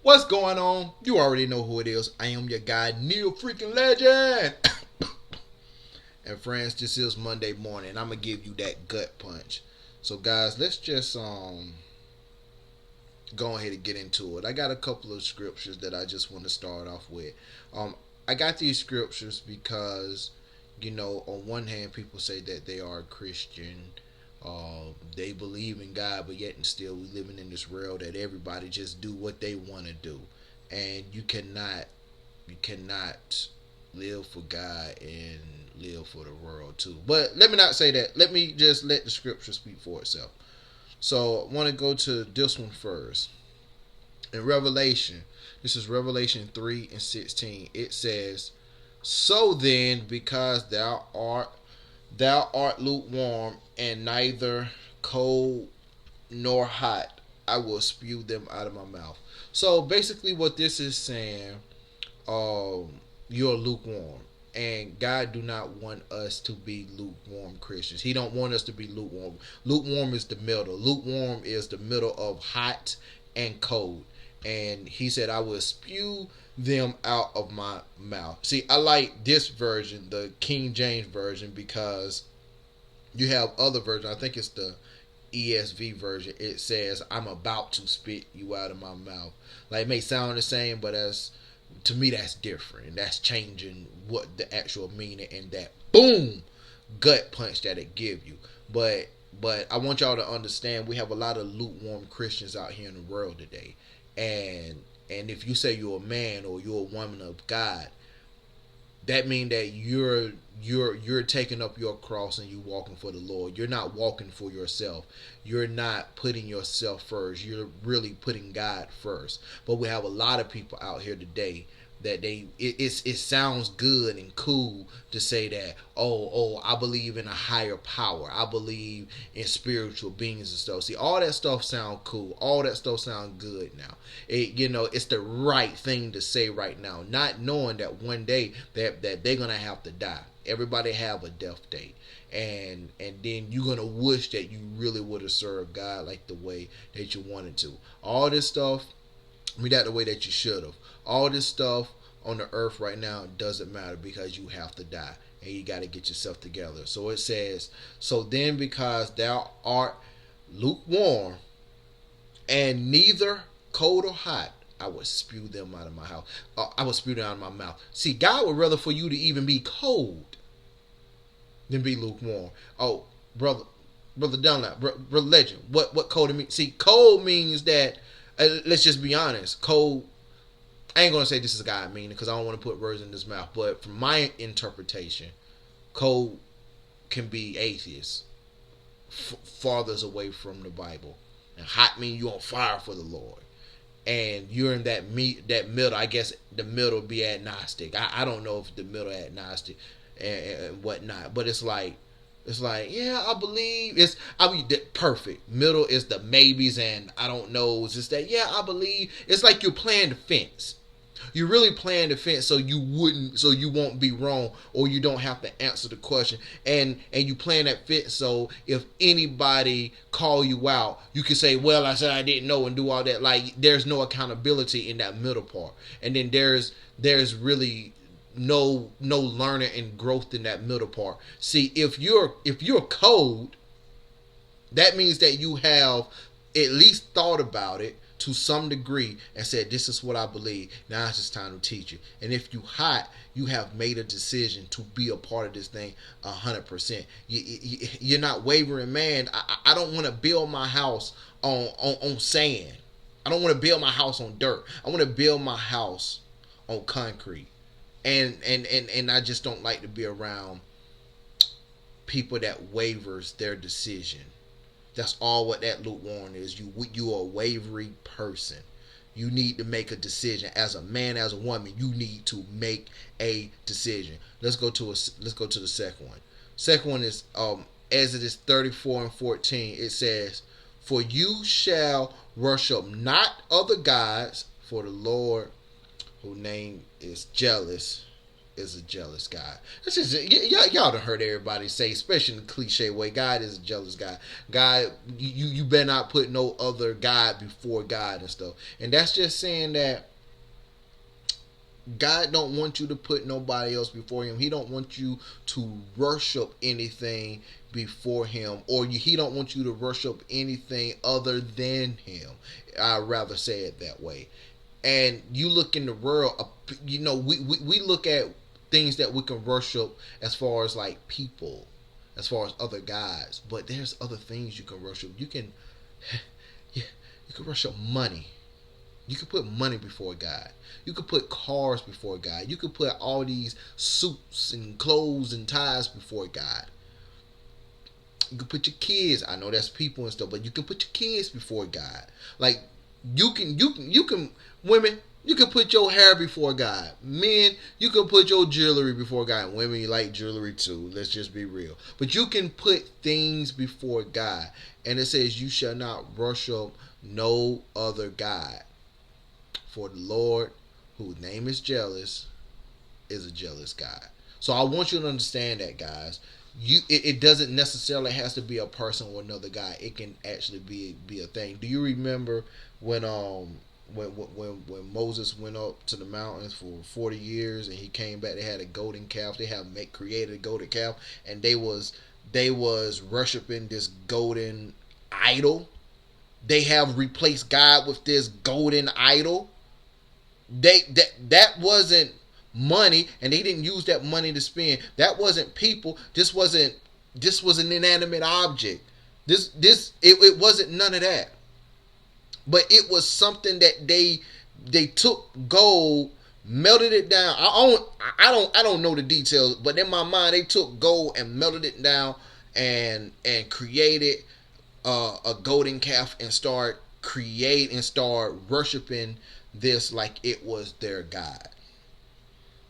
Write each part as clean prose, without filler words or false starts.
What's going on? You already know who it is. I am your guy, Neil freaking Legend. And friends, this is Monday morning. I'm gonna give you that gut punch. So guys, let's just go ahead and get into it. I got a couple of scriptures that I just want to start off with. Um, I got these scriptures because, on one hand, people say that they are Christian. They believe in God, but yet and still we living in this world that everybody just do what they want to do, and you cannot live for God and live for the world too. But let me not say that. Let me just let the scripture speak for itself. So I want to go to this one first. In Revelation, this is Revelation 3 and 16. It says, "So then, because thou art lukewarm and neither cold nor hot, I will spew them out of my mouth." So basically, what this is saying, you're lukewarm, and God do not want us to be lukewarm Christians. He don't want us to be lukewarm. Lukewarm is the middle. Lukewarm is the middle of hot and cold. And he said, "I will spew them out of my mouth." See, I like this version, the King James version, because you have other versions. I think it's the ESV version. It says, "I'm about to spit you out of my mouth." Like, it may sound the same, but as to me, that's different. That's changing what the actual meaning and that boom gut punch that it give you. But I want y'all to understand, we have a lot of lukewarm Christians out here in the world today, and if you say you're a man or you're a woman of God, that means that you're taking up your cross and you walking for the Lord. You're not walking for yourself. You're not putting yourself first. You're really putting God first. But we have a lot of people out here today that it sounds good and cool to say that, I believe in a higher power. I believe in spiritual beings and stuff. See, all that stuff sound cool. All that stuff sound good now. It's the right thing to say right now, not knowing that one day that they're gonna have to die. Everybody have a death date, and then you're gonna wish that you really would have served God like the way that you wanted to. All this stuff, not the way that you should have. All this stuff on the earth right now doesn't matter, because you have to die and you got to get yourself together. So it says, "So then, because thou art lukewarm and neither cold or hot, I will spew them out of my house. I will spew them out of my mouth." See, God would rather for you to even be cold than be lukewarm. Oh, brother Dunlap, brother Legend, what cold mean? See, cold means that, let's just be honest. Cold, I ain't gonna say this is God meaning, because I don't want to put words in his mouth. But from my interpretation, cold can be atheist, farthest away from the Bible, and hot mean you on fire for the Lord, and you're in that middle. I guess the middle be agnostic. I don't know if the middle agnostic and whatnot, but it's like, yeah, I believe. I mean, perfect. Middle is the maybes and I don't know. It's just that, yeah, I believe. It's like you're playing the fence. You're really playing the fence so you won't be wrong, or you don't have to answer the question. And you playing that fence so if anybody call you out, you can say, "Well, I said I didn't know," and do all that. Like, there's no accountability in that middle part. And then there's really no learning and growth in that middle part. See, if you're cold, that means that you have at least thought about it to some degree and said, "This is what I believe. Now it's just time to teach you." And if you hot, you have made a decision to be a part of this thing 100%. You're not wavering. Man, I don't want to build my house on sand. I don't want to build my house on dirt. I want to build my house on concrete. And I just don't like to be around people that wavers their decision. That's all what that lukewarm is. You are a wavering person. You need to make a decision as a man, as a woman. You need to make a decision. Let's go to the second one. Second one is Exodus 34 and 14. It says, "For you shall worship not other gods, for the Lord, whose name is jealous, is a jealous God. This is y'all done heard everybody say, especially in the cliche way, God is a jealous God. God, you better not put no other God before God and stuff. And that's just saying that God don't want you to put nobody else before him. He don't want you to worship anything before him, or he don't want you to worship anything other than him. I'd rather say it that way. And you look in the world, we look at things that we can worship as far as like people, as far as other guys, but there's other things you can worship. You can yeah, you can worship money. You could put money before God. You could put cars before God. You could put all these suits and clothes and ties before God. You could put your kids. I know that's people and stuff, but you can put your kids before God. Like you can women. You can put your hair before God. Men, you can put your jewelry before God. And women, you like jewelry too. Let's just be real. But you can put things before God. And it says, you shall not worship no other God. For the Lord, whose name is jealous, is a jealous God. So I want you to understand that, guys. It doesn't necessarily has to be a person or another guy. It can actually be a thing. Do you remember when Moses went up to the mountains for 40 years and he came back? They had a golden calf. They have created a golden calf, and they was worshiping this golden idol. They have replaced God with this golden idol. That wasn't money, and they didn't use that money to spend. That wasn't people. This was an inanimate object. It wasn't none of that. But it was something that they took gold, melted it down. I don't know the details, but in my mind they took gold and melted it down and created a golden calf and start worshiping this like it was their God.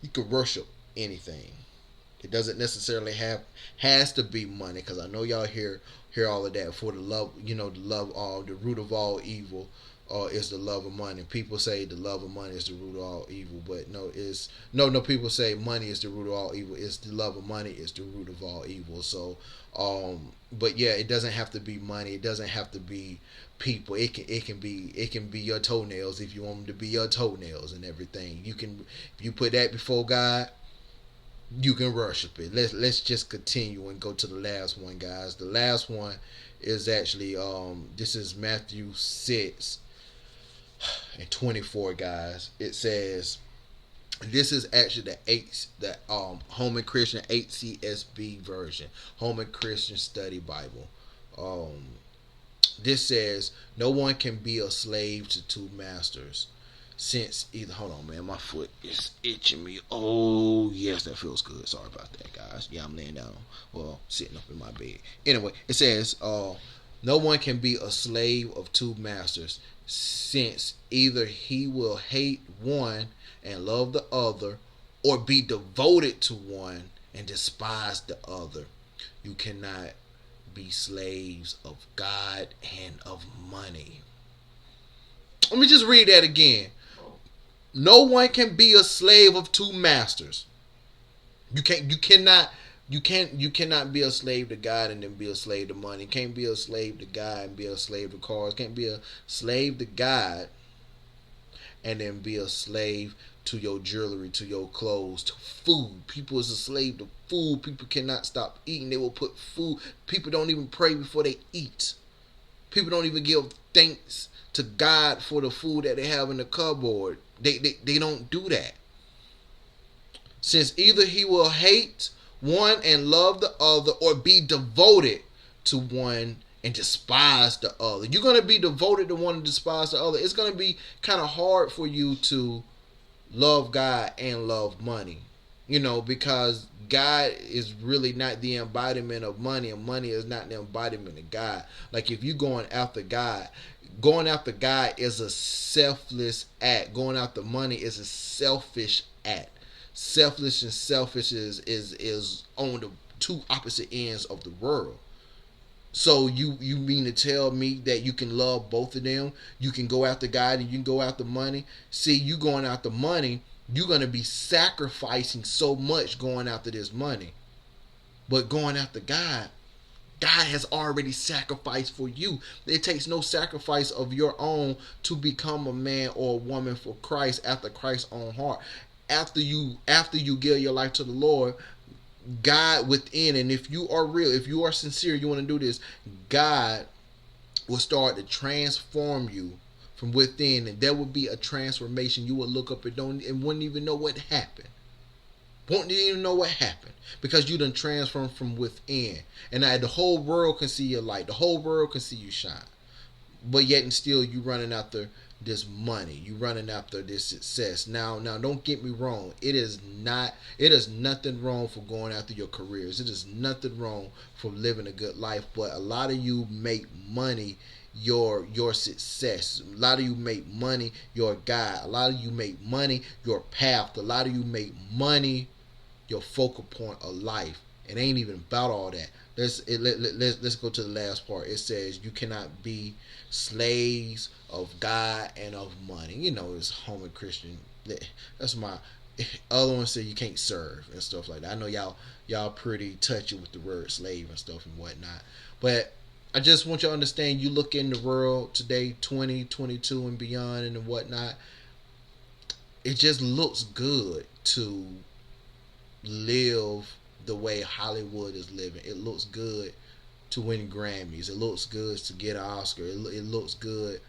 You could worship anything. It doesn't necessarily has to be money, because I know y'all hear all of that. For the love, the root of all evil is the love of money. People say the love of money is the root of all evil, but no. People say money is the root of all evil. It's the love of money is the root of all evil. So, but yeah, it doesn't have to be money. It doesn't have to be people. It can be your toenails if you want them to be your toenails and everything. If you put that before God, you can worship it. Let's just continue and go to the last one, guys. The last one is actually this is Matthew 6 and 24, guys. It says, this is actually the Holman Christian HCSB version, Holman Christian Study Bible. This says, no one can be a slave to two masters, since either, hold on, man, my foot is itching me. Oh yes, that feels good. Sorry about that, guys. Yeah, I'm laying down, well, sitting up in my bed. Anyway, it says, no one can be a slave of two masters, since either he will hate one and love the other, or be devoted to one and despise the other. You cannot be slaves of God and of money. Let me just read that again. No one can be a slave of two masters. You cannot be a slave to God and then be a slave to money. You can't be a slave to God and be a slave to cars. You can't be a slave to God and then be a slave to your jewelry, to your clothes, to food. People is a slave to food. People cannot stop eating. They will put food. People don't even pray before they eat. People don't even give thanks to God for the food that they have in the cupboard. They don't do that. Since either he will hate one and love the other, or be devoted to one and despise the other. You're going to be devoted to one and despise the other. It's going to be kind of hard for you to love God and love money. Because God is really not the embodiment of money, and money is not the embodiment of God. Like if you're going after God is a selfless act. Going after money is a selfish act. Selfless and selfish is on the two opposite ends of the world. So you mean to tell me that you can love both of them? You can go after God and you can go after money? See, you going after money, You're going to be sacrificing so much going after this money. But going after God, God has already sacrificed for you. It takes no sacrifice of your own to become a man or a woman for Christ after Christ's own heart. After you give your life to the Lord, God within, and if you are real, if you are sincere, you want to do this, God will start to transform you from within, and there will be a transformation. You will look up and wouldn't even know what happened. Won't even know what happened because you done transformed from within, and now the whole world can see your light. The whole world can see you shine, but yet and still you running after this money. You running after this success. Now, don't get me wrong. It is nothing wrong for going after your careers. It is nothing wrong for living a good life. But a lot of you make money your success. A lot of you make money your guide. A lot of you make money your path. A lot of you make money your focal point of life. It ain't even about all that. Let's go to the last part. It says you cannot be slaves of God and of money. You know, it's Lukewarm Christian. That's my other one. Said you can't serve and stuff like that. I know y'all pretty touchy with the word slave and stuff and whatnot, but I just want you to understand. You look in the world today, 2022 and beyond and whatnot. It just looks good to live the way Hollywood is living. It looks good to win Grammys. It looks good to get an Oscar. It looks good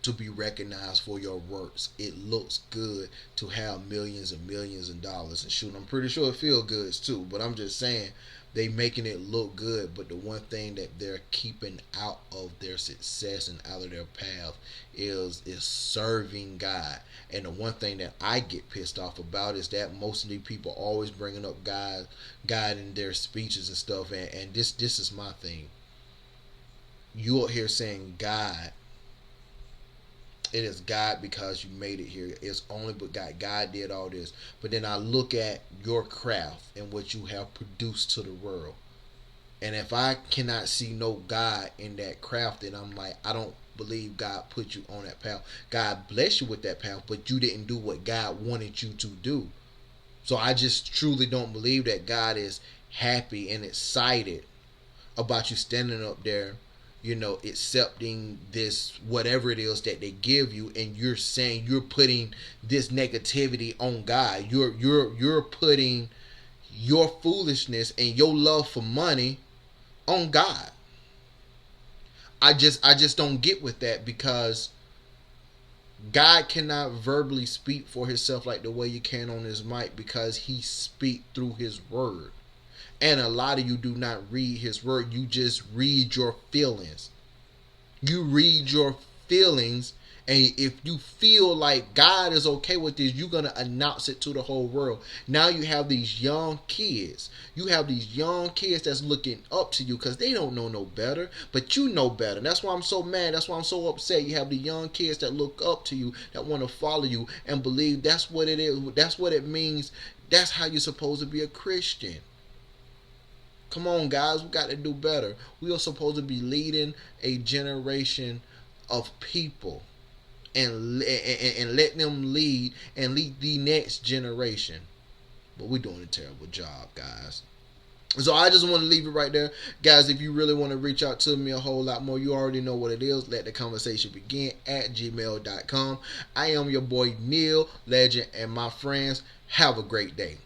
to be recognized for your works. It looks good to have millions and millions of dollars. And shoot, I'm pretty sure it feels good too. But I'm just saying, they making it look good. But the one thing that they're keeping out of their success and out of their path is serving God. And the one thing that I get pissed off about is that most of these people always bringing up God in their speeches and stuff. And this is my thing. You out here saying God. It is God because you made it here. It's only but God. God did all this. But then I look at your craft and what you have produced to the world. And if I cannot see no God in that craft, then I'm like, I don't believe God put you on that path. God bless you with that path, but you didn't do what God wanted you to do. So I just truly don't believe that God is happy and excited about you standing up there, you know, accepting this whatever it is that they give you, and you're saying you're putting this negativity on God. You're putting your foolishness and your love for money on God. I just don't get with that, because God cannot verbally speak for himself like the way you can on his mic, because he speak through his word. And a lot of you do not read his word. You just read your feelings. You read your feelings, and if you feel like God is okay with this, you're going to announce it to the whole world. Now you have these young kids. You have these young kids that's looking up to you because they don't know no better, but you know better. And that's why I'm so mad. That's why I'm so upset. You have the young kids that look up to you, that want to follow you and believe that's what it is. That's what it means. That's how you're supposed to be a Christian. Come on, guys, we got to do better. We are supposed to be leading a generation of people and let them lead and lead the next generation. But we're doing a terrible job, guys. So I just want to leave it right there. Guys, if you really want to reach out to me a whole lot more, you already know what it is. Let the conversation begin at gmail.com. I am your boy Neil Legend, and my friends, have a great day.